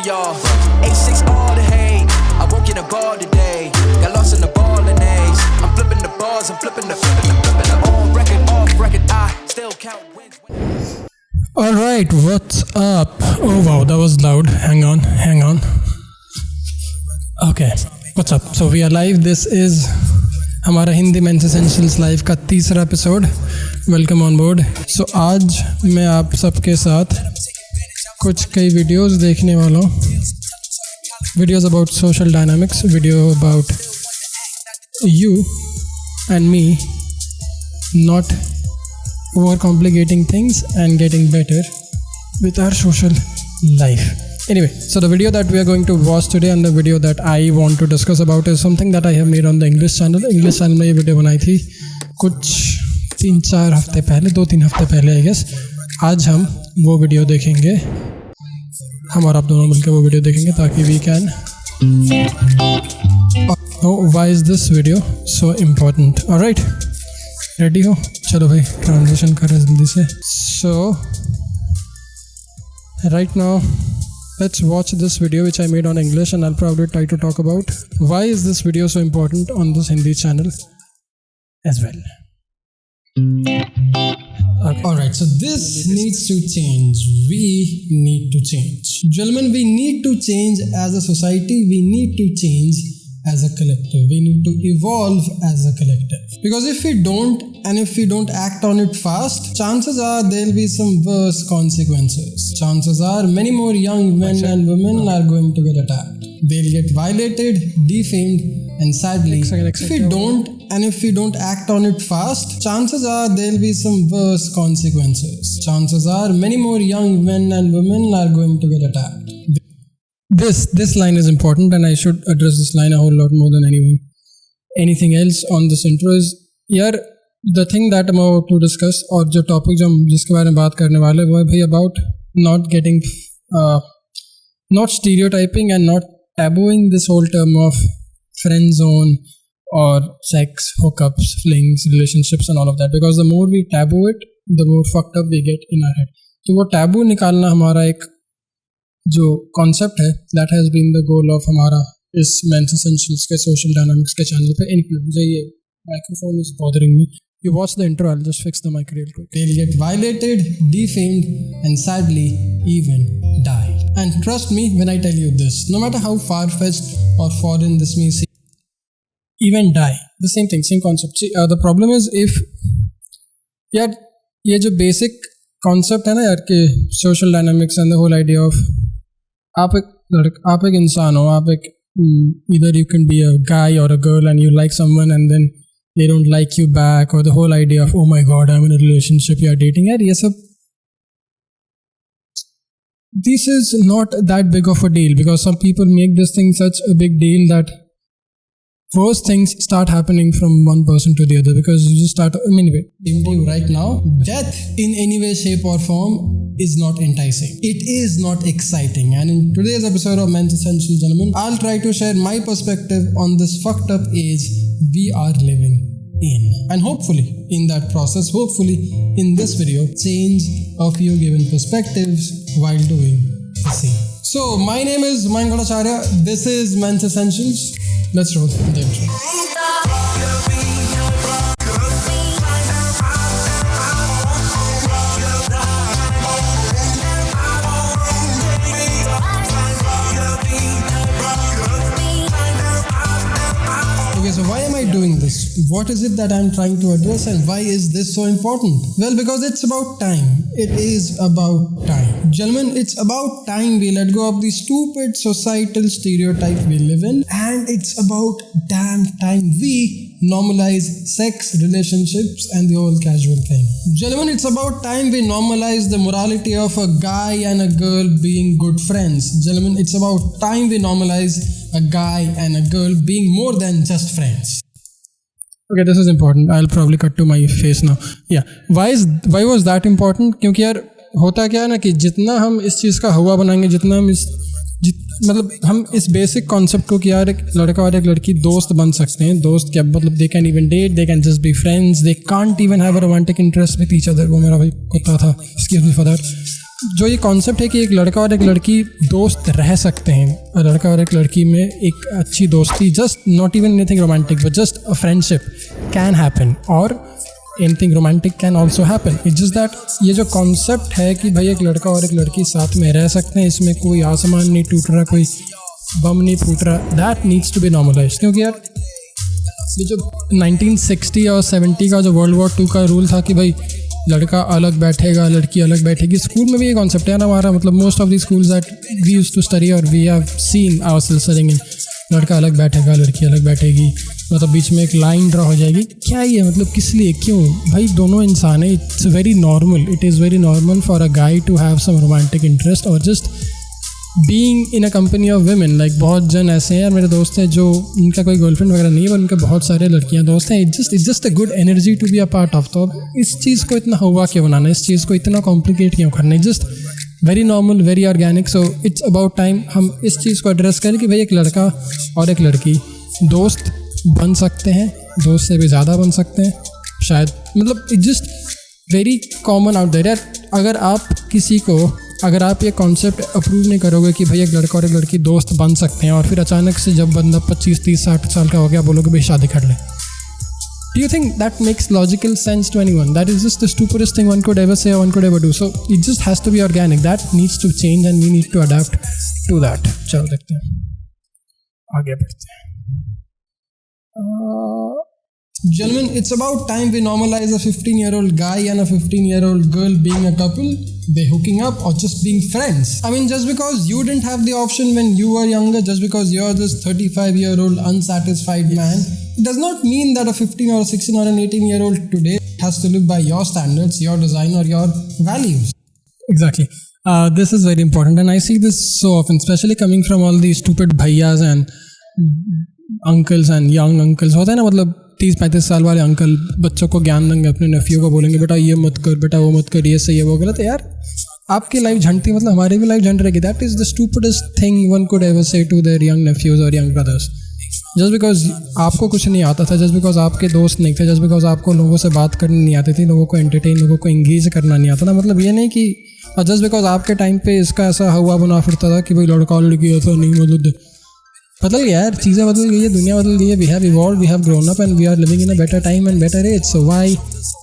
y'all. 8-6 all the hate. I won't get a ball today. Got lost in the ball and A's. I'm flipping the bars, I'm flipping the on record, off record. I still count wins. Alright, what's up? Oh wow, that was loud. Hang on. Okay, what's up? So we are live. This is हमारा Hindi mains essentials Live का तीसरा episode. Welcome on board. So आज मैं आप सबके साथ कुछ कई वीडियोस देखने वाला हूँ. Videos about social dynamics, video about you and me not overcomplicating things and getting better with our social life. Anyway, so the video that we are going to watch today and the video that I want to discuss about is something that I have made on the English channel. English channel में ये video बनाई थी कुछ 3-4 हफ्ते पहले, 2-3 हफ्ते पहले I guess. आज हम वो वीडियो देखेंगे, हम और आप दोनों मिलकर वो वीडियो देखेंगे ताकि we can know why is this video so important. Alright, ready हो? चलो भाई ट्रांजिशन कर रहे जल्दी से. So right now let's watch this video which I made on English and I'll probably try to talk about why is this video so important on this Hindi channel as well. Alright, so this needs to change. We need to change. Gentlemen, we need to change as a society. We need to change as a collective. We need to evolve as a collective. Because if we don't, and if we don't act on it fast, chances are there'll be some worse consequences. Chances are many more young men and women are going to get attacked. They'll get violated, defamed, and sadly, if we don't, and if we don't act on it fast, chances are there'll be some worse consequences. Chances are many more young men and women are going to get attacked. This line is important and I should address this line a whole lot more than anything else on this intro is, यार, the thing that I'm about to discuss और जो topic जो हम जिसके बारे में बात करने वाले वो है भाई about not getting not stereotyping and not tabooing this whole term of friend zone or sex, hookups, flings, relationships and all of that, because the more we taboo it, the more fucked up we get in our head. तो वो taboo निकालना हमारा एक जो concept है that has been the goal of हमारा इस mains essentials के सोशल डायनामिक्स के चैनल पे इंक्लूड. मुझे ये microphone is bothering me. You watch the intro, I'll just fix the mic real quick. They'll get violated, defamed, and sadly, even die. And trust me when I tell you this, no matter how far-fetched or foreign this may seem, even die. The same thing, same concept. See, the problem is if, यार ये जो basic concept है ना यार कि social dynamics and the whole idea of आप एक इंसान हो, आप एक either you can be a guy or a girl and you like someone and then they don't like you back, or the whole idea of oh my god I'm in a relationship, you are dating, यार ये सब this is not that big of a deal because some people make this thing such a big deal that worse things start happening from one person to the other because you just start. Anyway, right now, death in any way, shape or form is not enticing. It is not exciting. And in today's episode of Men's Essential, gentlemen, I'll try to share my perspective on this fucked up age we are living in. And hopefully, in that process, hopefully, in this video, change a few given perspectives while doing the same. So, my name is Mayank Bhattacharya. This is Men's Essentials. Let's roll the intro. Okay, so why am I doing this? What is it that I'm trying to address and why is this so important? Well, because it's about time. It is about time. Gentlemen, it's about time we let go of the stupid societal stereotype we live in, and it's about damn time we normalize sex, relationships and the whole casual thing. Gentlemen, it's about time we normalize the morality of a guy and a girl being good friends. Gentlemen, it's about time we normalize a guy and a girl being more than just friends. Okay, this is important. I'll probably cut to my face now. Yeah. Why was that important? क्योंकि यार होता क्या है ना कि जितना हम इस चीज़ का हवा बनाएंगे, जितना हम मतलब हम इस बेसिक कॉन्सेप्ट को कि यार एक लड़का और एक लड़की दोस्त बन सकते हैं. दोस्त क्या मतलब they can even date, they can just be friends, they can't even have a romantic interest with each other. वो मेरा भाई कुत्ता था, एक्सक्यूज मी फॉर दैट. जो ये कॉन्सेप्ट है कि एक लड़का और एक लड़की दोस्त रह सकते हैं, और लड़का और एक लड़की में एक अच्छी दोस्ती, just not even anything romantic but just a friendship can happen, और anything romantic can also happen. It's just that ये जो कॉन्सेप्ट है कि भाई एक लड़का और एक लड़की साथ में रह सकते हैं, इसमें कोई आसमान नहीं टूट रहा, कोई बम नहीं फूट रहा, that needs to be normalise. क्योंकि यार ये जो 1960 और 70 का जो वर्ल्ड वॉर 2 का रूल था कि भाई लड़का अलग बैठेगा, लड़की अलग बैठेगी, स्कूल में भी ये कॉन्सेप्ट है ना हमारा, मतलब most of the schools that we used to study और we have seen ourselves studying in, लड़का अलग बैठेगा, लड़की अलग बैठेगी, मतलब बीच में एक लाइन ड्रा हो जाएगी. क्या ये मतलब किस लिए, क्यों? भाई दोनों इंसान है. It's very normal, it is very normal for a guy to have some romantic interest और just being in a company of women. Like बहुत जन ऐसे हैं यार, मेरे दोस्त हैं जो उनका कोई गर्लफ्रेंड वगैरह नहीं है, पर उनके बहुत सारे लड़कियां दोस्त हैं. It's just a good energy to be a part of. तो इस चीज़ को इतना हुआ क्यों बनाना, इस चीज़ को इतना कॉम्प्लिकेट क्यों करना? Just very normal, very organic. So it's about time हम इस चीज़ को एड्रेस करें कि भाई एक लड़का और एक लड़की दोस्त बन सकते हैं, दोस्त से भी ज़्यादा बन सकते हैं शायद. मतलब it's just very common out there यार. अगर आप ये कॉन्सेप्ट अप्रूव नहीं करोगे कि भाई एक लड़का और एक लड़की दोस्त बन सकते हैं, और फिर अचानक से जब बंदा 25, 30, 60 साल का हो गया बोलोगे भाई शादी कर ले, do you think that makes logical sense to anyone? That is just the stupidest thing one could ever say or one could ever do. So it just has to be organic. That needs to change and we need to adapt to that. चलो देखते हैं, आगे बढ़ते हैं. Gentlemen, it's about time we normalize a 15-year-old guy and a 15-year-old girl being a couple, they hooking up or just being friends. I mean, just because you didn't have the option when you were younger, just because you're this 35-year-old unsatisfied man, it does not mean that a 15 or a 16 or an 18-year-old today has to live by your standards, your design or your values. Exactly. This is very important and I see this so often, especially coming from all these stupid bhaiyas and uncles and young uncles. होता है ना, मतलब 30-35 साल वाले uncle बच्चों को ज्ञान देंगे, अपने नेफ्यू को बोलेंगे बेटा ये मत कर, बेटा वो मत कर, ये सही है वो गलत है. यार आपकी लाइफ झंडती, मतलब हमारी भी लाइफ झंड रहेगी. That is the stupidest thing one could ever say to their young nephews और यंग ब्रदर्स. जस्ट बिकॉज आपको कुछ नहीं आता था, जस्ट बिकॉज आपके दोस्त नहीं थे, जस्ट बिकॉज आपको लोगों से बात करनी नहीं आती थी, लोगों को एंटरटेन, लोगों को इंगेज करना नहीं आता था, मतलब ये नहीं कि जस्ट बिकॉज आपके टाइम पे इसका ऐसा हवा बना फिरता था कि भाई लड़का और लड़की ऐसा नहीं, मतलब बदल गया यार, चीज़ें बदल गई है, दुनिया बदल गई है. We have evolve, we have grown up and we are living in a better time and better age. So why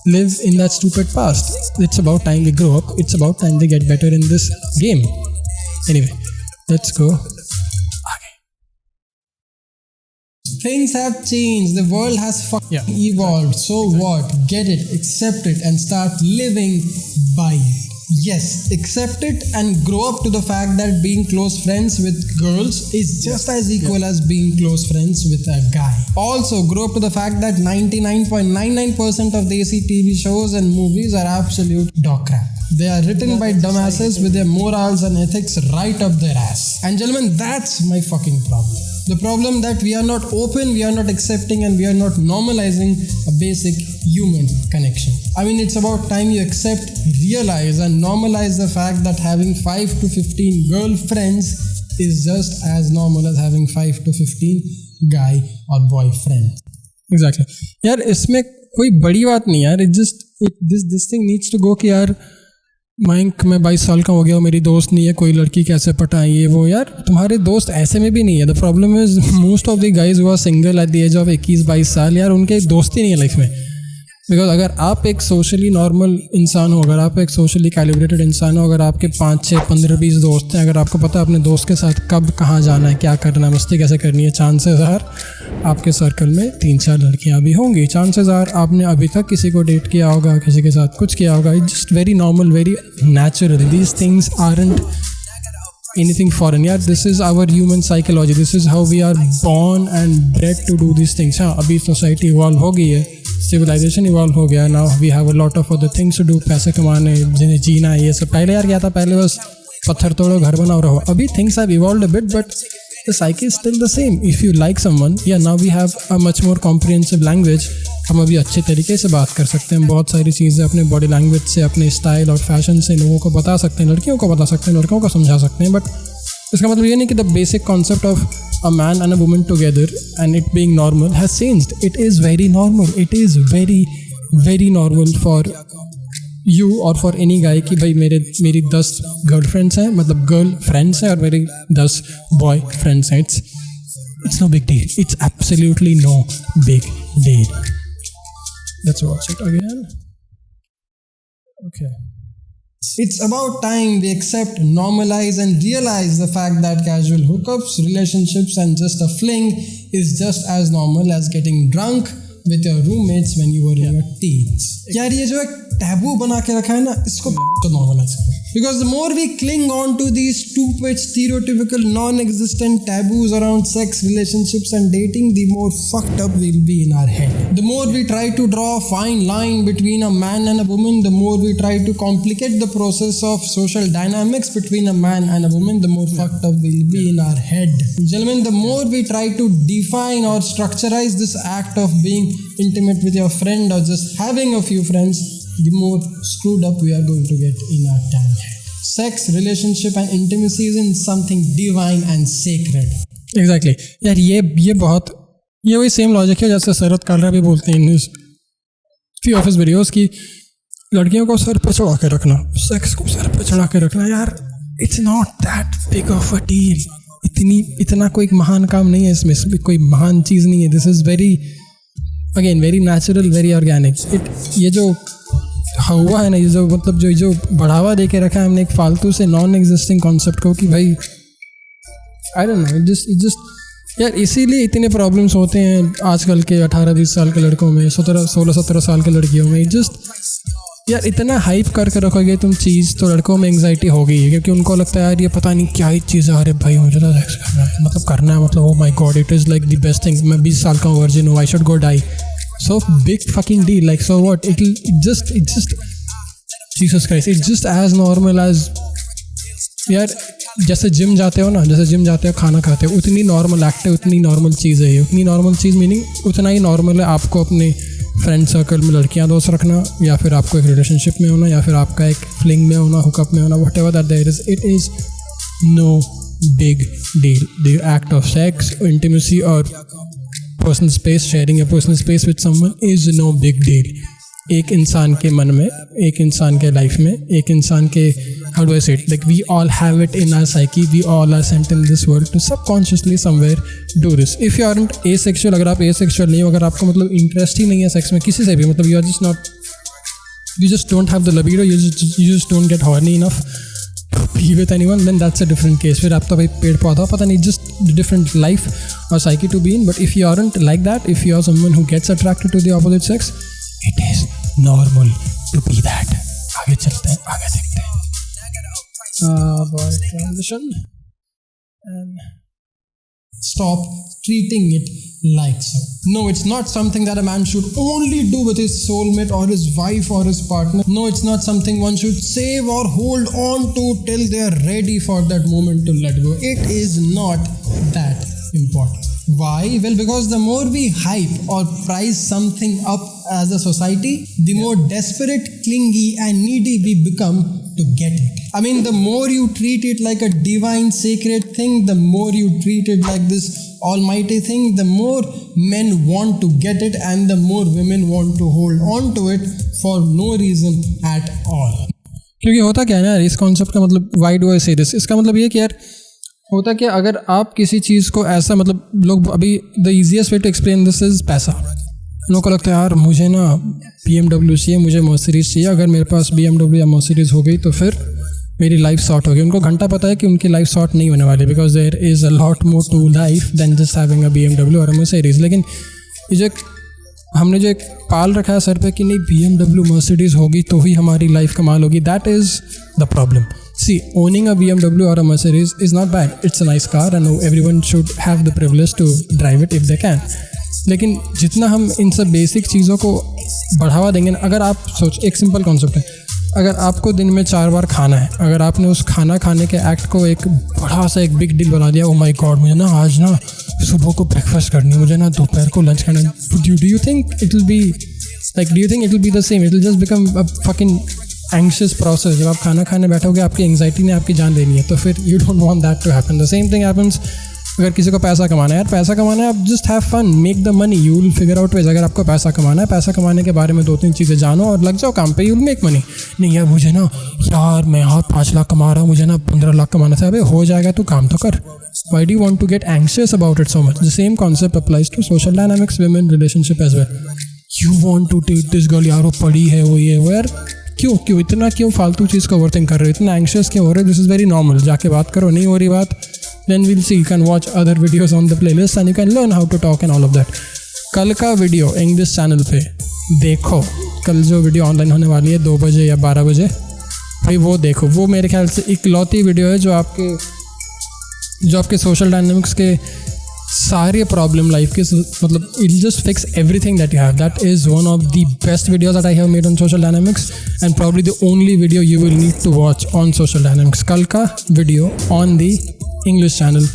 live in that stupid past? It's about time we grow up. It's about time we get better in this game. Anyway, let's go. Things have changed. The world has evolved. So what? Get it, accept it, and start living by it. Yes, accept it and grow up to the fact that being close friends with girls is just as equal as being close friends with a guy. Also, grow up to the fact that 99.99% of Desi TV shows and movies are absolute dog crap. They are written by dumbasses with their morals and ethics right up their ass. And gentlemen, that's my fucking problem. The problem that we are not open, we are not accepting, and we are not normalizing a basic human connection. I mean, it's about time you accept, realize, and normalize the fact that having 5 to 15 girlfriends is just as normal as having 5 to 15 guy or boyfriend. Exactly. यार इसमें कोई बड़ी बात नहीं यार. This thing needs to go कि यार मयंक मैं 22 साल का हो गया, मेरी दोस्त नहीं है, कोई लड़की कैसे पटाएं ये वो. यार तुम्हारे दोस्त ऐसे में भी नहीं है. The problem is most of the guys who are single at the age of 21-22 साल, यार उनके दोस्त ही नहीं है लाइफ में. बिकॉज अगर आप एक सोशली नॉर्मल इंसान हो, अगर आप एक सोशली कैलिब्रेटेड इंसान हो, अगर आपके 5, 6, 15, 20 दोस्त हैं, अगर आपको पता है अपने दोस्त के साथ कब कहाँ जाना है, क्या करना है, मस्ती कैसे करनी है, चांसेस आर आपके सर्कल में 3-4 लड़कियाँ भी होंगी. चांसेस आर आपने अभी तक किसी को डेट किया होगा, किसी के साथ कुछ किया होगा. It's just very normal, very natural. These things aren't anything foreign. Yeah, this is our human psychology. This is how we are born and bred to do these things. हाँ, अभी सोसाइटी इवॉल्व हो गई है, civilisation evolve हो गया. Now we have a lot of other things to do. पैसे कमाने, जिन्हें जीना है, ये सब. पहले यार क्या था, पहले बस पत्थर तोड़ो घर बनाओ रहो. अभी things have evolved a bit but the psyche is still the same. If you like someone, yeah, now we have a much more comprehensive language. हम अभी अच्छे तरीके से बात कर सकते हैं. बहुत सारी चीज़ें अपने बॉडी लैंग्वेज से, अपने स्टाइल और फैशन से लोगों को बता सकते हैं, लड़कियों को बता सकते हैं, लड़कों को समझा सकते हैं. बट इसका मतलब ये नहीं कि the basic concept of a man and a woman together and it being normal has changed. It is very normal. It is very, very normal for you or for any guy कि भाई मेरी 10 girlfriends हैं, मतलब girl friends हैं और मेरी 10 boy friends हैं, it's no big deal. It's absolutely no big deal. Let's watch it again. Okay. It's about time we accept, normalize and realize the fact that casual hookups, relationships and just a fling is just as normal as getting drunk with your roommates when you were in your teens. यार ये जो एक taboo बना के रखा है ना, इसको तो normalize करो. Because the more we cling on to these stupid, stereotypical, non-existent taboos around sex, relationships and dating, the more fucked up we'll be in our head. The more we try to draw a fine line between a man and a woman, the more we try to complicate the process of social dynamics between a man and a woman, the more fucked up we'll be in our head. Gentlemen, the more we try to define or structurize this act of being intimate with your friend or just having a few friends, the more screwed up we are going to get in our damn head. Sex, relationship and intimacy isn't something divine and sacred. Exactly. यार ये बहुत ये वही same logic है जैसे शरद कालरा भी बोलते हैं इन फी ऑफिस वीडियोस की लड़कियों को सर पे चढ़ा के रखना, सेक्स को सर पे चढ़ा के रखना. यार it's not that big of a deal. इतना कोई महान काम नहीं है इसमें, कोई महान चीज़ नहीं है. This is very natural, very organic. ये जो हुआ है ना, ये जो मतलब जो बढ़ावा दे के रखा है हमने एक फालतू से नॉन एग्जिस्टिंग कॉन्सेप्ट को कि भाई आई डोंट नो, जस्ट यार इसीलिए इतने प्रॉब्लम्स होते हैं आजकल के 18-20 साल के लड़कों में, 16-17 साल के लड़कियों में. जस्ट यार इतना हाइप करके रखोगे तुम चीज़ तो लड़कों में एंग्जाइटी हो गई है, क्योंकि उनको लगता है यार ये पता नहीं क्या ही चीज़ है. अरे भाई मुझे तो सेक्स करना है मतलब oh my God it is like the best thing. मैं 20 साल का वर्जिन हूँ, I should go die. So big fucking deal, like so what? It just Jesus Christ, it's just as normal as यार जैसे gym जाते हो ना, जैसे जिम जाते हो खाना खाते हो, उतनी नॉर्मल एक्ट है, उतनी नॉर्मल चीज़ है ये. उतनी नॉर्मल चीज़ मीनिंग उतना ही नॉर्मल है आपको अपने फ्रेंड सर्कल में लड़कियां दोस्त रखना, या फिर आपको एक रिलेशनशिप में होना, या फिर आपका एक फ्लिंग में होना, हुकअप में होना, whatever that there is, it is no big deal. The act of sex, intimacy और personal space, sharing a personal space with someone is no big deal. एक इंसान के मन में, एक इंसान के लाइफ में, एक इंसान के how do I say it, like we all have it in our psyche, we all are sent in this world to subconsciously somewhere do this. If you aren't asexual, अगर आप एसेक्सुअल नहीं हो, अगर आपको मतलब इंटरेस्ट ही नहीं है sex में किसी से भी, मतलब you are just not, you just don't have the libido, you just don't get horny enough to be with anyone, then that's a different case. फिर आप तो भाई पेड़ पौधा पता नहीं, just different life or psyche to be in. But if you aren't like that, if you are someone who gets attracted to the opposite sex, it is normal to be that. आगे चलते हैं, आगे देखते हैं. Boy transition and stop treating it like so. No, it's not something that a man should only do with his soulmate or his wife or his partner. No, it's not something one should save or hold on to till they are ready for that moment to let go. It is not that important. Why? Well, because the more we hype or prize something up as a society, the more desperate, clingy and needy we become to get it. I mean, the more you treat it like a divine, sacred thing, the more you treat it like this almighty thing, the more men want to get it and the more women want to hold on to it for no reason at all. क्योंकि होता क्या है ना इस concept का, मतलब why do I say this? इसका मतलब ये कि यार होता क्या, अगर आप किसी चीज़ को ऐसा, मतलब लोग अभी the easiest way to explain this is पैसा. लोगों को लगता है यार मुझे ना BMW चाहिए, मुझे मर्सिडीज़ चाहिए, अगर मेरे पास BMW या मर्सिडीज़ हो गई तो फिर मेरी लाइफ सॉर्ट होगी. उनको घंटा पता है कि उनकी लाइफ सॉर्ट नहीं होने वाली, because there is a lot more to life than just having a BMW और अ मर्सिडीज़. लेकिन ये जो हमने जो एक पाल रखा है सर पे कि नहीं BMW मर्सिडीज़ होगी तो ही हमारी लाइफ कमाल होगी, that is the problem. See, owning a BMW or a Mercedes is not bad. It's a nice car and everyone should have the privilege to drive it if they can. लेकिन जितना हम इन सब basic चीज़ों को बढ़ावा देंगे ना, अगर आप सोच, एक सिंपल कॉन्सेप्ट है, अगर आपको दिन में 4 बार खाना है, अगर आपने उस खाना खाने के एक्ट को एक बड़ा सा एक बिग डील बना दिया, ओ माय गॉड मुझे ना आज ना सुबह को ब्रेकफास्ट करनी है, मुझे ना दोपहर को लंच करना है, do you think it will be the same? It will just become a fucking anxious process. जब आप खाना खाने बैठोगे आपकी एंग्जाइटी ने आपकी जान लेनी है, तो फिर you don't want that to happen. The same thing happens अगर किसी को पैसा कमाना है, यार पैसा कमाना है, आप just have fun, make the money, you will figure out ways. अगर आपको पैसा कमाना है, पैसा कमाने के बारे में 2-3 चीज़ें जानो और लग जाओ काम पे, यू विल मेक मनी। नहीं यार मुझे ना, यार मैं यहाँ 5 लाख कमा रहा हूँ, मुझे ना 15 लाख कमाना था। अबे हो जाएगा, तू काम तो कर। Why do you want to get anxious about it so much? The same concept applies to social dynamics, women relationship as well. You want to date this girl, यार वो पढ़ी है, वो ये वो, यार क्यों इतना क्यों फालतू चीज़ का ओवरथिंक कर रहे हो, इतना एंशियस क्यों हो रहे हो? दिस इज़ वेरी नॉर्मल, जाके बात करो। नहीं हो रही बात, then we'll see, you can watch other videos on the playlist and you can learn how to talk and all of that. कल का वीडियो इंग्लिश चैनल पे देखो, कल जो वीडियो ऑनलाइन होने वाली है 2 बजे या 12 बजे, भाई वो देखो। वो मेरे ख्याल से इकलौती वीडियो है जो आपके सोशल डायनामिक्स के सारे प्रॉब्लम लाइफ के, मतलब it just fix everything that you have. That is one of the best videos that I have made on social dynamics and probably the only video you will need to watch on social dynamics. कल का video on the English channel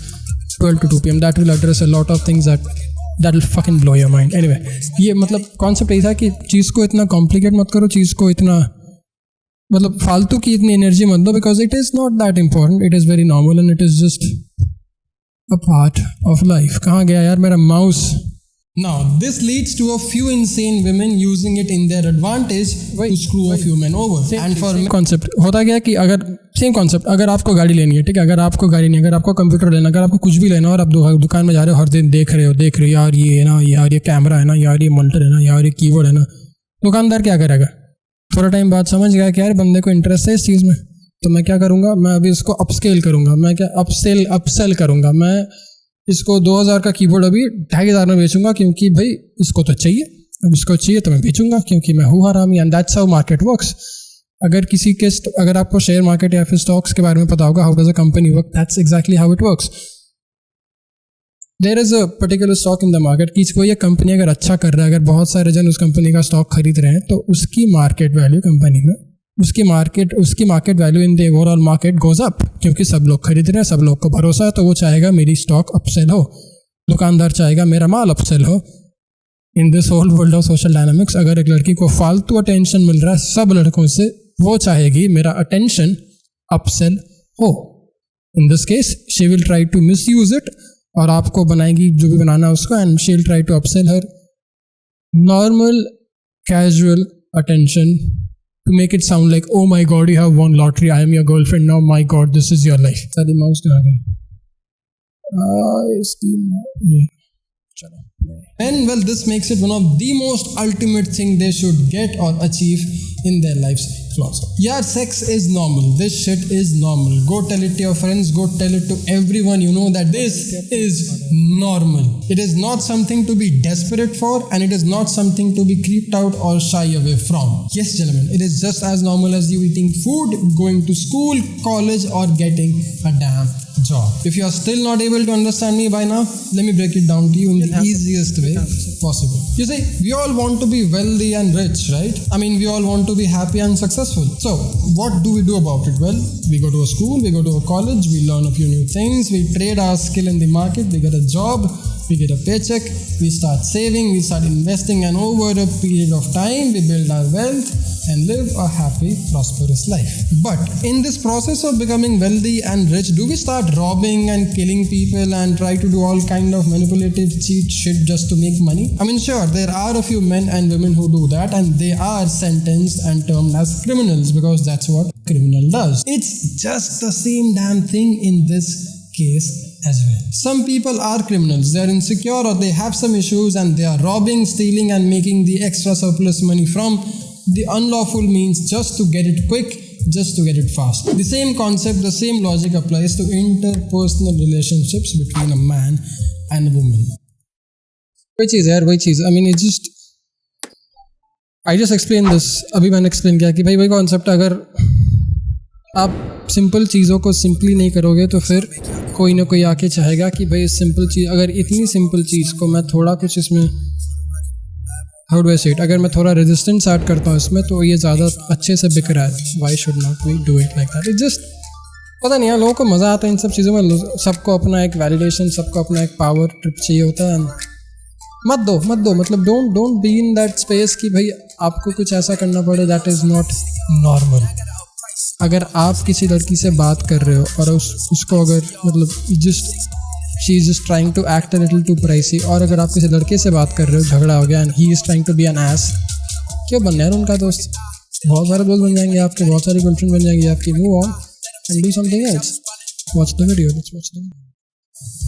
12 to 2 PM, that will address a lot of things that will fucking blow your mind. Anyway, ये मतलब concept यही था कि चीज़ को इतना complicate मत करो, चीज़ को इतना मतलब फालतू की इतनी एनर्जी मत दो, because it is not that important, it is very normal and it is just a part of life. कहाँ गया यार मेरा mouse? Now, this leads to a few insane women using it in their advantage to screw a few men over. And for concept होता क्या कि अगर same concept, अगर आपको गाड़ी लेनी है, ठीक है, अगर आपको गाड़ी नहीं, अगर आपको कंप्यूटर लेना, अगर आपको कुछ भी लेना और आप दुकान में जा रहे हो, हर दिन देख रहे हो यार ये है ना, यार ये कैमरा है ना, यार ये मॉनिटर है ना, यार ये कीबोर्ड है ना, दुकानदार क्या करेगा? थोड़ा टाइम बाद समझ गया कि यार बंदे को इंटरेस्ट है इस चीज़ में, तो मैं क्या करूँगा, मैं अभी इसको अपस्केल करूँगा, मैं क्या अपसेल करूँगा, मैं इसको 2000 का कीबोर्ड अभी 2500 में बेचूंगा, क्योंकि भाई इसको तो चाहिए, अब इसको चाहिए तो मैं बेचूंगा, क्योंकि मैं हूँ हरामी। And that's how market works. अगर आपको शेयर मार्केट या फिर स्टॉक्स के बारे में पता होगा, how does a company work, that's exactly how it works. There is a particular stock in the market कि कोई ये कंपनी अगर अच्छा कर रहा है, अगर बहुत सारे जन उस कंपनी का स्टॉक खरीद रहे हैं, तो उसकी मार्केट वैल्यू कंपनी में, उसकी market value in the overall market goes up, क्योंकि सब लोग खरीद रहे हैं, सब लोग को भरोसा है, तो वो चाहेगा मेरी स्टॉक अपसेल हो, दुकानदार चाहेगा मेरा माल अपसेल हो। In this whole world of social dynamics, अगर एक लड़की को फालतू अटेंशन मिल रहा है सब लड़कों से, वो चाहेगी मेरा अटेंशन अपसेल हो। In this case she will try to misuse it, और आपको बनाएगी जो भी बनाना है उसको, and she will try to upsell her normal casual attention to make it sound like, oh my god, you have won lottery, I am your girlfriend now, my god, this is your life. सारी mouse कहाँ गई? इसकी चलो. And well, this makes it one of the most ultimate thing they should get or achieve in their lives. Flaws. Yeah, sex is normal. This shit is normal. Go tell it to your friends. Go tell it to everyone you know that this is normal. It is not something to be desperate for, and it is not something to be creeped out or shy away from. Yes, gentlemen, it is just as normal as you eating food, going to school, college, or getting a damn job. If you are still not able to understand me by now, let me break it down to you in the easiest way possible. You see, we all want to be wealthy and rich, right? I mean, we all want to be happy and successful. So, what do we do about it? Well, we go to a school, we go to a college, we learn a few new things, we trade our skill in the market, we get a job, we get a paycheck, we start saving, we start investing, and over a period of time, we build our wealth and live a happy, prosperous life. But in this process of becoming wealthy and rich, do we start robbing and killing people and try to do all kind of manipulative cheat shit just to make money? I mean, sure, there are a few men and women who do that, and they are sentenced and termed as criminals because that's what criminal does. It's just the same damn thing in this case as well. Some people are criminals. They are insecure or they have some issues and they are robbing, stealing, and making the extra surplus money from the unlawful means just to get it quick, just to get it fast. The same concept, the same logic applies to interpersonal relationships between a man and a woman. Which is यार वही चीज़. I mean, it's just I just explained this. अभी मैंने explain किया कि भाई concept अगर आप simple चीज़ों को सिंपली नहीं करोगे तो फिर कोई ना कोई आके चाहेगा कि भाई सिंपल चीज़, अगर इतनी सिंपल चीज़ को मैं थोड़ा कुछ इसमें how do I say it, अगर मैं थोड़ा रेजिस्टेंस ऐड करता हूँ इसमें तो ये ज़्यादा अच्छे से बिक रहा है. Why should not we do it like that? It just पता नहीं यार, लोगों को मज़ा आता है इन सब चीज़ों में. सबको अपना एक वैलिडेशन, सबको अपना एक पावर ट्रिप चाहिए होता है. मत दो मतलब don't be in that space कि भाई आपको कुछ ऐसा करना पड़े दैट इज़ नॉट नॉर्मल. अगर आप किसी लड़की से बात कर रहे हो और उसको अगर मतलब just she is just trying to act a little too pricey. और अगर आप किसी लड़के से बात कर रहे हो, झगड़ा हो गया and he is trying to be an ass, क्यों बनना है उनका दोस्त? बहुत सारे दोस्त बन जाएंगे आपके, बहुत सारी गर्लफ्रेंड बन जाएंगी आपकी। Move on and do something else. Watch the video. Let's watch the video.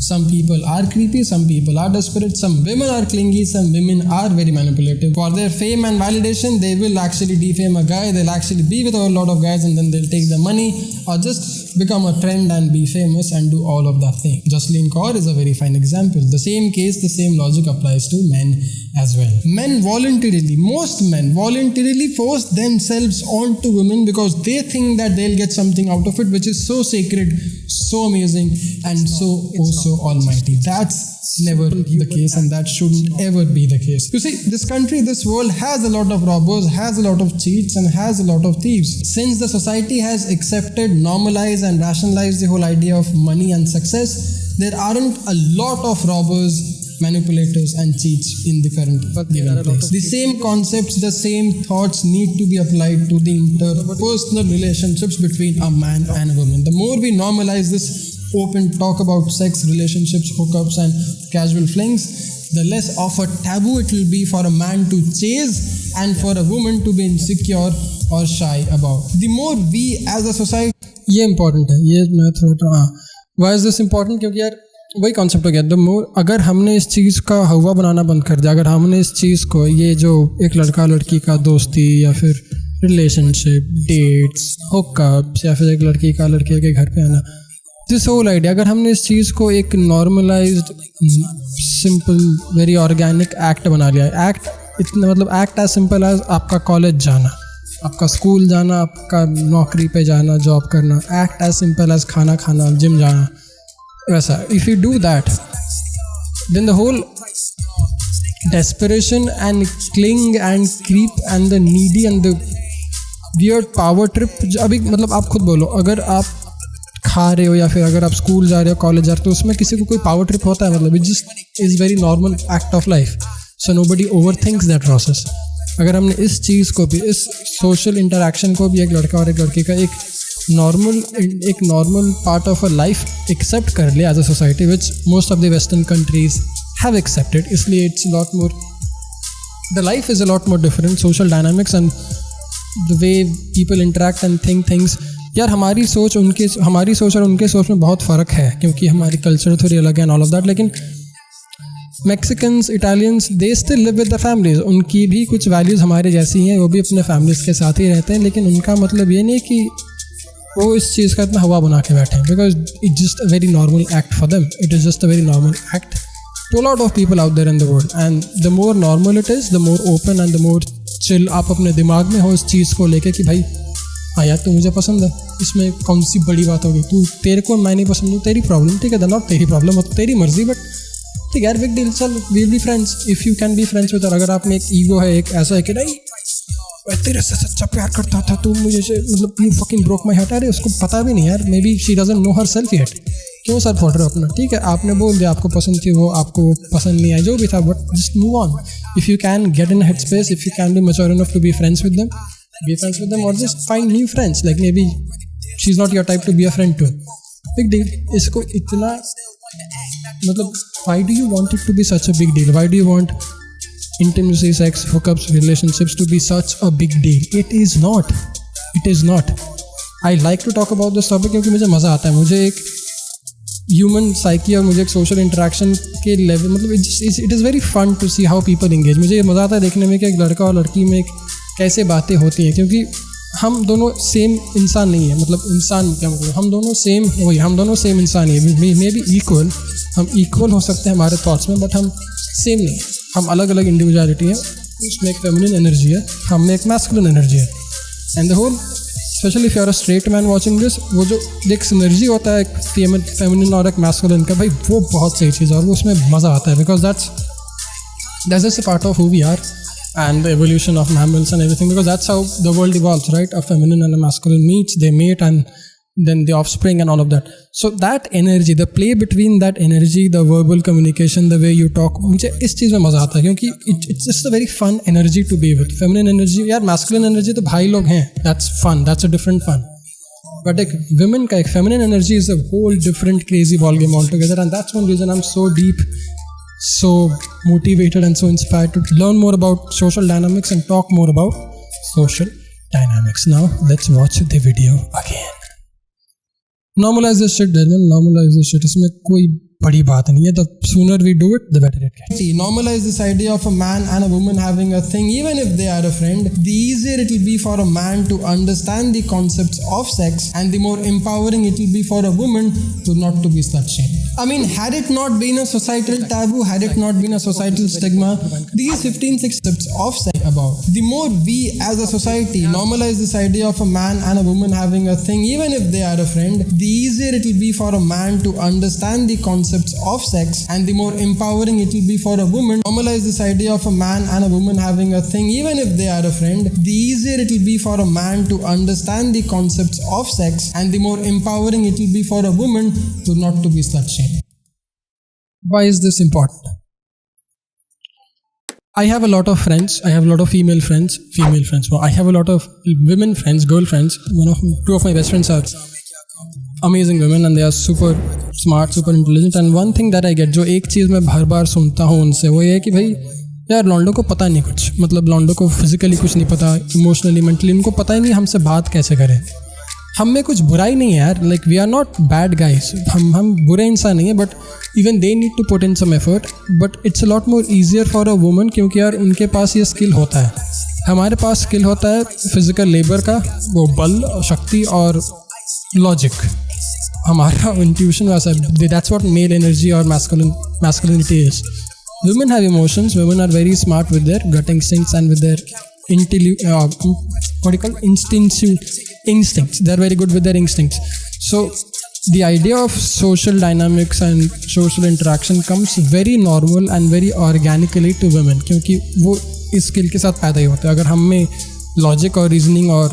Some people are creepy, some people are desperate, some women are clingy, some women are very manipulative. For their fame and validation, they will actually defame a guy, they'll actually be with a lot of guys and then they'll take the money or just become a trend and be famous and do all of that thing. Jocelyn Kaur is a very fine example. The same case, the same logic applies to men as well. Men voluntarily, most men voluntarily force themselves onto women because they think that they'll get something out of it, which is so sacred, so amazing and so almighty. That's never the case and that shouldn't ever be the case. You see, this country, this world has a lot of robbers, has a lot of cheats and has a lot of thieves. Since the society has accepted, normalized and rationalized the whole idea of money and success, there aren't a lot of robbers, manipulators and cheats in the current given place. The same concepts, the same thoughts need to be applied to the interpersonal relationships between a man and a woman. The more we normalize this open talk about sex, relationships, hookups and casual flings, the less of a taboo it will be for a man to chase and for a woman to be insecure or shy about. The more we as a society, ये important है, ये मैं थोड़ा why is this important? क्योंकि यार वही concept हो गया। द मोर अगर हमने इस चीज़ का हवा बनाना बंद कर दिया, अगर हमने इस चीज़ को, ये जो एक लड़का लड़की का दोस्ती या फिर रिलेशनशिप, डेट्स, हुकअप्स या फिर एक लड़की का लड़के के घर पे आना, दिस होल आइडिया, अगर हमने इस चीज़ को एक normalized, simple, very organic act बना लिया। एक्ट इतना मतलब एक्ट एज सिंपल एज आपका कॉलेज जाना, आपका स्कूल जाना, आपका नौकरी पे जाना, जॉब करना। एक्ट एज सिंपल एज खाना खाना, जिम जाना, वैसा। If you do that then the whole desperation and cling and creep and the needy and the weird power trip, अभी मतलब आप खुद बोलो, अगर आप खा रहे हो या फिर अगर आप स्कूल जा रहे हो, कॉलेज जा रहे हो, तो उसमें किसी को कोई पावर ट्रिप होता है? मतलब it just is very normal act of life, so nobody over thinks that process. अगर हमने इस चीज़ को भी, इस सोशल इंटरेक्शन को भी एक लड़का और एक लड़की का एक normal part of a life except कर लिया as a society, which most of the western countries have accepted, इसलिए it's a lot more, the life is a lot more different, social dynamics and the way people interact and think things. यार हमारी सोच और उनके सोच में बहुत फ़र्क है, क्योंकि हमारी कल्चर थोड़ी अलग है and all of that। लेकिन Mexicans, Italians, they still live with the families, उनकी भी कुछ वैल्यूज़ हमारे जैसी हैं, वो भी अपने फैमिलीज़ के साथ ही रहते हैं, लेकिन उनका मतलब ये नहीं कि वो इस चीज़ का इतना हवा बना के बैठे हैं, because it's just a very normal act for them, it is just a very normal act to a lot of people out there in the world, and the more normal it is, the more open and the more chill आप अपने दिमाग में हो इस चीज़ को लेके कि भाई हाँ यार तू मुझे पसंद है, इसमें कौन सी बड़ी बात होगी, तू तेरे को मैं नहीं पसंद हूँ, तेरी प्रॉब्लम, ठीक है, नॉट तेरी प्रॉब्लम, तेरी मर्जी, बट ठीक यार, बिग डील, चल we will be friends if you can be friends with. अगर आप में एक ईगो है, एक ऐसा है कि नहीं मैं तेरे से सच्चा प्यार करता था, तू मुझे मतलब you fucking broke my heart, अरे उसको पता भी नहीं यार, may be she doesn't know her self yet, क्यों सर फोड़ रहे हो अपना? ठीक है, आपने बोल दिया आपको पसंद थी, वो आपको पसंद नहीं आई, जो भी था, but just move on. If you can get in head space, if you can be mature enough to be friends with them, be friends with them, और just find new friends, like maybe she is not your type to be a friend too, big deal. इसको इतना मतलब why do you want it to be such a big deal? Why do you want intimacy, sex, hookups, relationships to be such a big deal? It is not. It is not. I like to talk about this topic क्योंकि मुझे मज़ा आता है, मुझे एक human psyche और मुझे एक सोशल इंटरेक्शन के लेवल, मतलब it is very fun to see how people engage. मुझे ये मज़ा आता है देखने में कि एक लड़का और लड़की में कैसे बातें होती हैं, क्योंकि हम दोनों सेम इंसान नहीं है, मतलब इंसान क्या मतलब, हम दोनों सेम इंसान ही है, मे बी इक्वल, हम इक्वल हो सकते हैं हमारे थॉट्स में, बट हम सेम नहीं, हम अलग अलग इंडिविजुअलिटी है, उसमें एक फेमिनिन एनर्जी है, हम में एक मैस्कुलिन एनर्जी है, and the whole, especially if you are a straight man watching this, वो जो एक सिनर्जी होता है एक फेमिनिन और एक मैस्कुलिन का, भाई वो बहुत सही चीज़ है और वो उसमें मज़ा आता है, because that's just a part of who we are and the evolution of mammals and everything, because that's how the world evolves, right? A feminine and a masculine meets, they mate, and then the offspring and all of that. So that energy, the play between that energy, the verbal communication, the way you talk, मुझे इस चीज़ में मज़ा आता है, क्योंकि it's just a very fun energy to be with. Feminine energy, यार masculine energy तो भाई लोग हैं, that's fun, that's a different fun. But एक women का एक feminine energy is a whole different crazy ball game altogether, and that's one reason I'm so deep, so motivated and so inspired to learn more about social dynamics and talk more about social dynamics. Now let's watch the video again. Normalize this shit, Daniel. Normalize this shit. इसमें कोई बड़ी बात नहीं है. The sooner we do it, the better it gets. See, normalize this idea of a man and a woman having a thing, even if they are a friend. The easier it will be for a man to understand the concepts of sex, and the more empowering it will be for a woman to not to be slut-shamed. I mean, had it not been a societal taboo, had it not been a societal stigma, these 15 concepts of sex about. The more we as a society normalize this idea of a man and a woman having a thing, even if they are a friend, the easier it will be for a man to understand the concepts of sex, and the more empowering it will be for a woman. Normalize this idea of a man and a woman having a thing, even if they are a friend. The easier it will be for a man to understand the concepts of sex, and the more empowering it will be for a woman to not to be slut-shamed. Why is this important? I have a lot of friends. I have a lot of female friends. I have a lot of women friends, girl friends. Two of my best friends are amazing women, and they are super smart, super intelligent. And one thing that I get, जो एक चीज़ मैं हर बार सुनता हूँ उनसे, वो ये है कि भाई यार लॉन्डो को पता नहीं कुछ, मतलब लॉन्डो को फिजिकली कुछ नहीं पता, इमोशनली मेंटली उनको पता ही नहीं हमसे बात कैसे करें. हम में कुछ बुराई नहीं है यार, like we are not bad guys, हम बुरे इंसान नहीं है, but even they need to put in some effort. But it's a lot more easier for a woman, क्योंकि यार उनके पास ये स्किल होता है. हमारे पास स्किल होता है फिजिकल लेबर का, वो बल, शक्ति और लॉजिक. हमारा इंट्यूशन वैसा है. दैट्स व्हाट मेल एनर्जी और masculinity is. Women have emotions. Women are very smart with their gut instincts and with their instincts. They're very good with their instincts. So the idea of social dynamics and social interaction comes very normal and very organically to women, क्योंकि वो इस skill के साथ पैदा ही होते हैं. अगर हम में लॉजिक और रीजनिंग और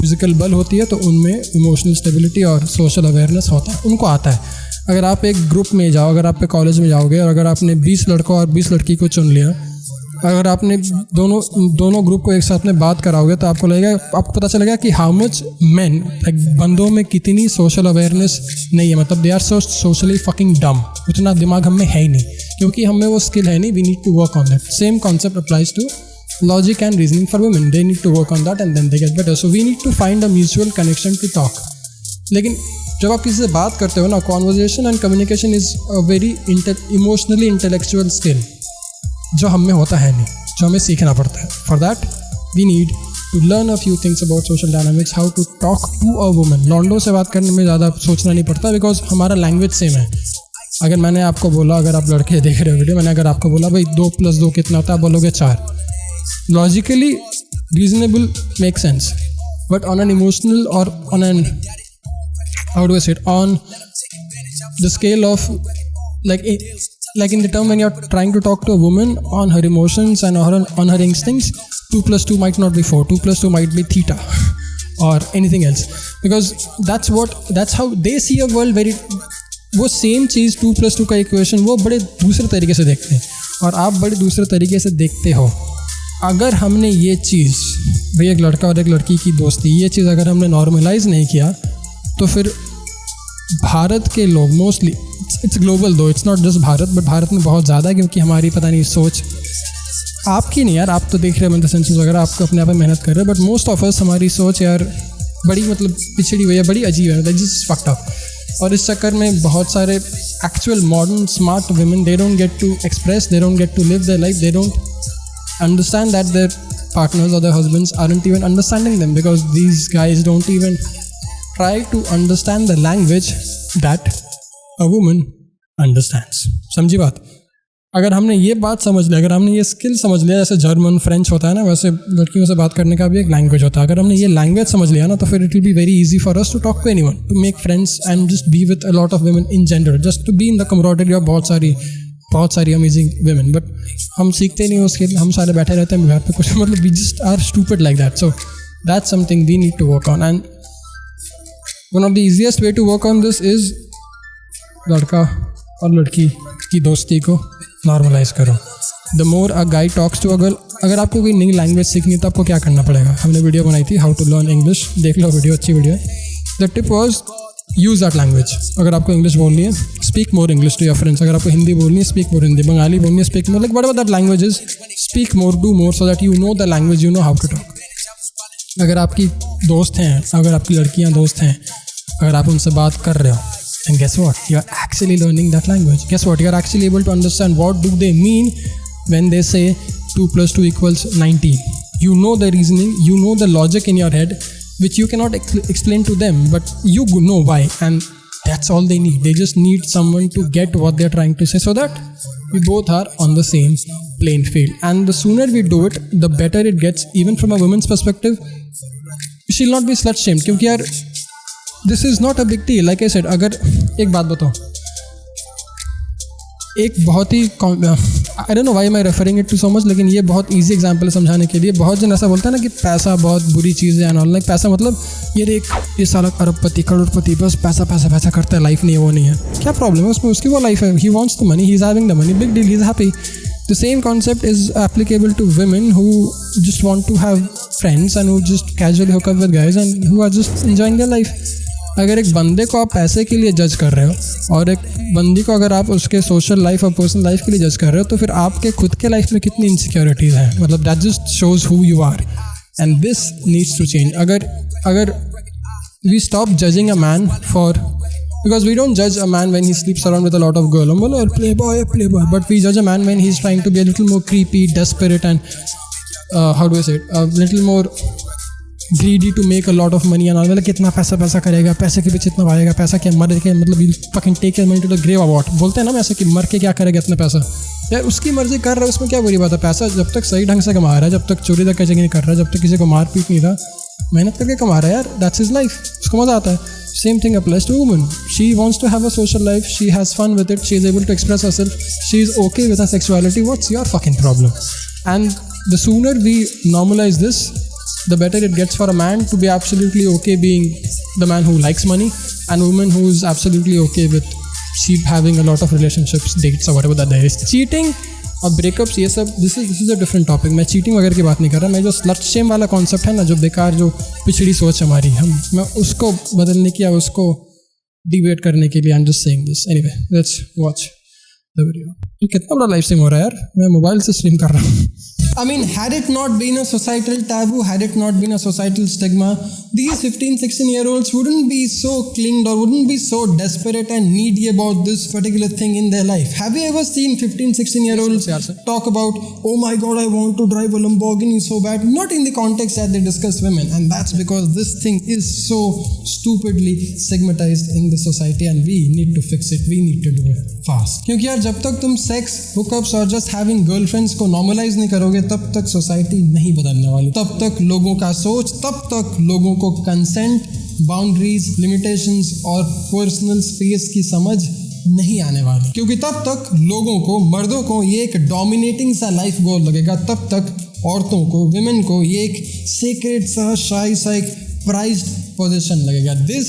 फिजिकल बल होती है तो उनमें इमोशनल स्टेबिलिटी और सोशल अवेयरनेस होता है, उनको आता है. अगर आप एक ग्रुप में जाओ, अगर आप कॉलेज में जाओगे और अगर आपने 20 लड़कों और 20 लड़की को चुन लिया, अगर आपने दोनों ग्रुप को एक साथ में बात कराओगे तो आपको पता चलेगा कि हाउ मच मेन, बंदों में कितनी सोशल अवेयरनेस नहीं है. मतलब they are so socially fucking dumb. उतना दिमाग हम में है ही नहीं, क्योंकि हमें वो स्किल है नहीं. We need to work on that. Same concept applies to logic and reasoning for women. They need to work on that and then they get better. So we need to find a mutual connection to talk. लेकिन जब आप किसी से बात करते हो ना, conversation and communication is a very emotionally intellectual skill जो हम में होता है नहीं, जो हमें सीखना पड़ता है. For that we need to learn a few things about social dynamics, how to talk to a woman. लॉन्डो से बात करने में ज़्यादा सोचना नहीं पड़ता, because हमारा लैंग्वेज सेम है. अगर मैंने आपको बोला, अगर आप लड़के देख रहे हो वीडियो, मैंने अगर आपको बोला भाई 2 + 2 कितना होता है, आप बोलोगे 4. Logically reasonable makes sense, but on an emotional or on an, how do I say it, on the scale of like in the term when you're trying to talk to a woman on her emotions and on her instincts, 2 + 2 might not be 4, 2 + 2 might be theta or anything else, because that's how they see a world. very वो same चीज़ 2 + 2 का equation वो बड़े दूसरे तरीके से देखते हैं और आप बड़े दूसरे तरीके से देखते हो. अगर हमने ये चीज़, भाई एक लड़का और एक लड़की की दोस्ती, ये चीज़ अगर हमने नॉर्मलाइज नहीं किया तो फिर भारत के लोग मोस्टली, इट्स ग्लोबल दो, it's not just Bharat, but Bharat में बहुत ज़्यादा, क्योंकि हमारी पता नहीं सोच आपकी नहीं यार, आप तो देख रहे हो मतलब सेंसेस वगैरह, आपको अपने आप में मेहनत कर रहे हो, बट मोस्ट ऑफ अस हमारी सोच यार बड़ी मतलब पिछड़ी हुई है, बड़ी अजीब है, जस्ट फक्ड अप. और इस चक्कर में बहुत सारे actual modern smart women, they don't get to express, they don't get to live their life, they don't understand that their partners or their husbands aren't even understanding them, because these guys don't even try to understand the language that a woman understands. समझी बात? अगर हमने ये बात समझ लिया, अगर हमने ये स्किल समझ लिया, जैसे जर्मन फ्रेंच होता है ना, वैसे लड़कियों से बात करने का भी एक लैंग्वेज होता है. अगर हमने ये लैंग्वेज समझ लिया ना, तो फिर it will be very easy for us to talk to anyone, to make friends and just be with a lot of women in general, just to be in the camaraderie of बहुत सारी amazing women. But हम सीखते नहीं उसके, हम सारे बैठे रहते हैं घर पे, कुछ मतलब we just are stupid like that. So that's something we need to work on, and one of the easiest way to work on this is लड़का और लड़की की दोस्ती को नॉर्मलाइज करो. द मोर अ गाई टॉक्स टू अ गर्ल, अगर आपको कोई नई लैंग्वेज सीखनी है तो आपको क्या करना पड़ेगा, हमने वीडियो बनाई थी हाउ टू लर्न इंग्लिश, देख लो वीडियो, अच्छी वीडियो है. The tip was use that language. अगर आपको इंग्लिश बोलनी है, speak more English to your friends. अगर आपको हिंदी बोलनी है, स्पीक मोर हिंदी. बंगाली बोलनी है, speak more, like whatever that language is, speak more, do more, so that you know the language, you know how to talk. अगर आपकी दोस्त हैं, अगर आपकी लड़कियां दोस्त हैं, अगर आप उनसे बात कर रहे हो, and guess what, you are actually learning that language. Guess what, you are actually able to understand what do they mean when they say 2 + 2 = 19. You know the reasoning, you know the logic in your head, which you cannot explain to them, but you know why, and that's all they need. They just need someone to get what they're trying to say, so that we both are on the same playing field. And the sooner we do it, the better it gets. Even from a woman's perspective, she'll not be slut shamed, क्योंकि यार this is not a big deal. Like I said, अगर एक बात बताओ, एक बहुत ही I don't know why am I referring it to so much, लेकिन ये बहुत ईजी एग्जांपल है समझाने के लिए. बहुत जन ऐसा बोलता है ना कि पैसा बहुत बुरी चीज़ है, ऑनलाइन पैसा मतलब ये साला अरबपति करोड़पति बस पैसा पैसा पैसा करता है, लाइफ नहीं है, वो नहीं है. क्या प्रॉब्लम है उसमें? उसकी वो लाइफ है, he wants the money, he is having the money, big deal, he is happy. The same concept is applicable to women who just want to have friends and who just casually hook up with guys and who are just enjoying their life. अगर एक बंदे को आप पैसे के लिए जज कर रहे हो और एक बंदी को अगर आप उसके सोशल लाइफ और पर्सनल लाइफ के लिए जज कर रहे हो, तो फिर आपके खुद के लाइफ में कितनी इनसिक्योरिटीज़ हैं. मतलब that just shows who you are, and this needs to change. अगर we stop judging a man for, because we don't judge a man when he sleeps around with a lot of girl, playboy, but we judge a man when he's trying to be a little more creepy, desperate, and how do I say it, a little more greedy to make a lot of money and all. मतलब कितना पैसा करेगा, पैसे के पीछे इतना भागेगा, पैसा क्या मर के, मतलब he'll fucking take your money to the grave about. बोलते हैं ना ऐसे कि मर के क्या करेगा इतना पैसा. यार उसकी मर्जी कर रहा है, उसमें क्या बुरी बात है. पैसा जब तक सही ढंग से कमा रहा है, जब तक चोरी धक्का नहीं कर रहा है, जब तक किसी को मार पीट नहीं रहा, मेहनत करके कमा रहा है यार, that's his life, उसको मज़ा आता है. Same thing applies to a woman. She wants to have a social life, she has fun with it, she is able to express herself, she is okay with her sexuality. What's your fucking problem? And the sooner we normalize this, the better it gets for a man to be absolutely okay being the man who likes money, and a woman who is absolutely okay with she having a lot of relationships, dates or whatever that there is. Cheating और breakups, ये सब this is a different topic. मैं cheating वगैरह की बात नहीं कर रहा. मैं जो स्लट शेम वाला कॉन्सेप्ट है ना, जो बेकार, जो पिछड़ी सोच हमारी, मैं उसको बदलने की या उसको डिबेट करने के लिए I am just saying this. Anyway, let's watch the video. कितना बड़ा लाइव स्ट्रीम हो रहा है यार, मैं मोबाइल से स्ट्रीम कर रहा हूँ. I mean, had it not been a societal taboo, had it not been a societal stigma, these 15-16-year-olds wouldn't be so clinged or wouldn't be so desperate and needy about this particular thing in their life. Have you ever seen 15-16-year-olds talk about, oh my god, I want to drive a Lamborghini so bad? Not in the context that they discuss women, and that's because this thing is so stupidly stigmatized in the society, and we need to fix it. We need to do it fast. क्योंकि यार जब तक तुम sex, hookups और just having girlfriends को normalise नहीं करोगे, तब तक सोसाइटी नहीं बदलने वाली. तब तक लोगों का सोच, तब तक लोगों को कंसेंट, बाउंड्रीज, लिमिटेशंस और पर्सनल स्पेस की समझ नहीं आने वाली. क्योंकि तब तक लोगों को, मर्दों को ये एक डोमिनेटिंग सा लाइफ गोल लगेगा. तब तक औरतों को, विमेन को ये एक सीक्रेट सा, शाई सा, एक प्राइज्ड पोजीशन लगेगा. This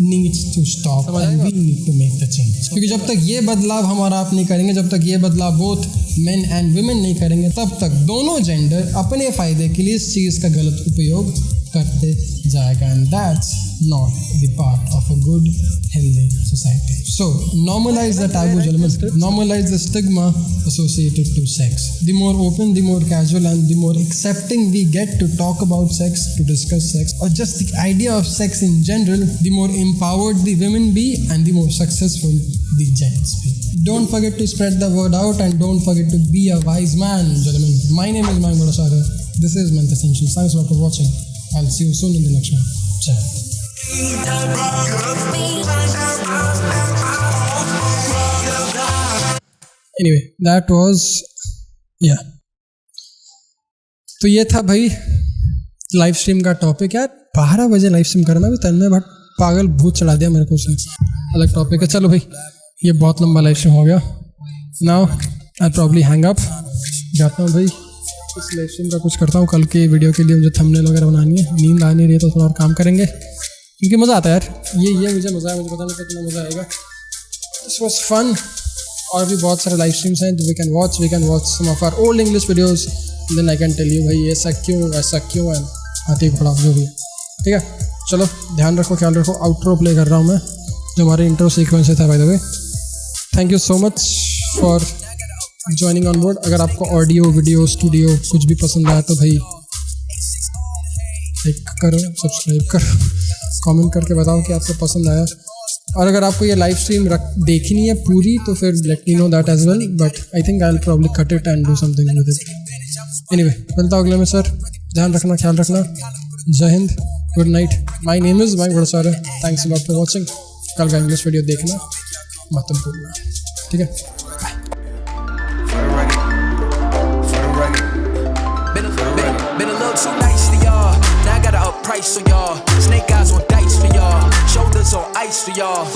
needs to stop and we need to make the change. क्योंकि जब तक ये बदलाव हमारा आप नहीं करेंगे, जब तक ये बदलाव बोथ मेन एंड वुमेन नहीं करेंगे, तब तक दोनों जेंडर अपने फ़ायदे के लिए इस चीज़ का गलत उपयोग करते जाएगा. And that's not the part of a good healthy society. So normalize the taboo, gentlemen. Normalize the stigma associated to sex. The more open, the more casual, and the more accepting we get to talk about sex, to discuss sex, or just the idea of sex in general, the more empowered the women be and the more successful the gents be. Don't forget to spread the word out, and don't forget to be a wise man, gentlemen. My name is Mayank Bhattacharya. This is Mental Essentials. Thanks a lot for watching. I'll see you soon in the next one. Ciao. Anyway, that was तो ये था भाई live stream का topic. यार 12 बजे live stream करना भी तन में बट पागल भूत चढ़ा दिया मेरे को उसने. अलग टॉपिक है. चलो भाई, ये बहुत लंबा लाइव स्ट्रीम हो गया. Now I probably hang up. जाता हूँ भाई, इस लाइव स्ट्रीम का कुछ करता हूँ. कल के वीडियो के लिए मुझे थंबनेल वगैरह बनानी है. नींद आ नहीं रही तो थोड़ा और काम करेंगे, क्योंकि मज़ा आता है यार. ये मुझे मज़ा है, मुझे पता नहीं कितना मज़ा आएगा. This was fun. और भी बहुत सारे लाइव स्ट्रीम्स हैं we can watch some of our old English videos. Then I can tell you भाई ऐसा क्यों, वैसा क्यों, एंड हाथी घोड़ा जो भी है. ठीक है. चलो ध्यान रखो, ख्याल रखो. आउट्रो प्ले कर रहा हूँ मैं, जो हमारे इंट्रो सीक्वेंस था by the way. Thank you so much for joining on board. अगर आपको ऑडियो वीडियो स्टूडियो कुछ भी पसंद आया तो भाई लाइक करो, सब्सक्राइब करो, कमेंट करके बताओ कि आपको पसंद आया. और अगर आपको ये लाइव स्ट्रीम देखनी है पूरी तो फिर let me know that as well, but I think I will probably cut it and do something with it. Anyway, मिलता हूं अगले में सर. ध्यान रखना, ख्याल रखना. जय Hind, good night. My name is Bhattacharya. Thanks a lot for watching. कल का इंग्लिश वीडियो देखना मत भूलना, ठीक है. Been a little too nice to y'all. Now I gotta up price on y'all. Snake eyes on dice for y'all. Shoulders on ice for y'all.